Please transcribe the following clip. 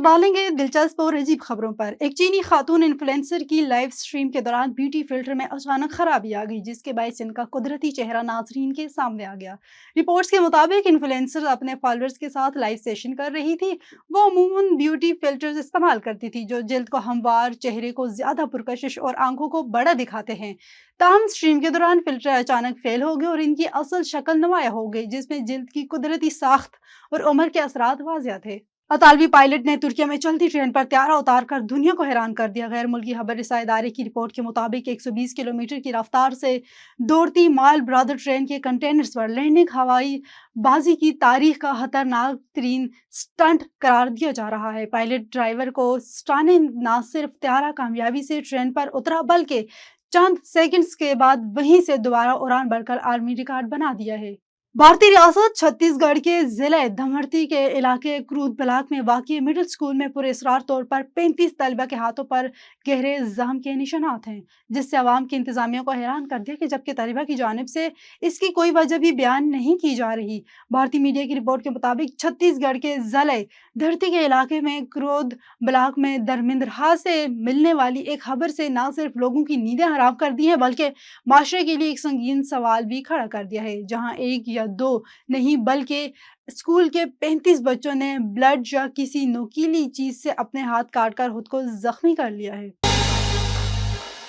नजर डालेंगे दिलचस्प और अजीब खबरों पर। एक चीनी खातून इन्फ्लुएंसर की लाइव स्ट्रीम के दौरान ब्यूटी फिल्टर में अचानक खराबी आ गई, जिसके बायस इनका कुदरती चेहरा नाजरीन के सामने आ गया। रिपोर्ट्स के मुताबिक इन्फ्लुएंसर अपने फॉलोअर्स के साथ लाइव सेशन कर रही थी। वो अमूमन ब्यूटी फिल्टर्स इस्तेमाल करती थी जो जल्द को हमवार, चेहरे को ज्यादा पुरकशिश और आंखों को बड़ा दिखाते हैं। ताहम स्ट्रीम के दौरान फिल्टर अचानक फेल हो गए और इनकी असल शक्ल नुमाया हो गई, जिसमें जल्द की कुदरती साख्त और उम्र के असरात वाजिया थे। अतालवी पायलट ने तुर्किया में चलती ट्रेन पर त्यारा उतार कर दुनिया को हैरान कर दिया। गैर मुल्की खबर रिसाई इदारे की रिपोर्ट के मुताबिक 120 किलोमीटर की रफ्तार से दौड़ती माल ब्रादर ट्रेन के कंटेनर्स पर लैंडिंग हवाई बाजी की तारीख का खतरनाक तरीन स्टंट करार दिया जा रहा है। पायलट ड्राइवर को स्टाने न सिर्फ त्यारा कामयाबी से ट्रेन पर उतरा, बल्कि चंद सेकंड्स के बाद वहीं से दोबारा उड़ान भरकर आर्मी रिकॉर्ड बना दिया है। भारतीय रियासत छत्तीसगढ़ के जिले धमर्ती के इलाके क्रूद ब्लॉक में वाक़ई मिडिल स्कूल में पुरअसरार तौर पर 35 तलबा के हाथों पर गहरे जख्म के निशानात हैं, जिससे अवाम की इंतजामिया को हैरान कर दिया कि जबकि तलबा की जानिब से इसकी कोई वजह भी बयान नहीं की जा रही। भारतीय मीडिया की रिपोर्ट के मुताबिक छत्तीसगढ़ के जिले धरती के इलाके में क्रूद ब्लॉक में दरमिंदरहा से मिलने वाली एक खबर से न सिर्फ लोगों की नींदें हराम कर दी हैं, बल्कि माशरे के लिए एक संगीन सवाल भी खड़ा कर दिया है, जहां एक या दो नहीं बल्कि स्कूल के 35 बच्चों ने ब्लड या किसी नुकीली चीज से अपने हाथ काट कर खुद को जख्मी कर लिया है।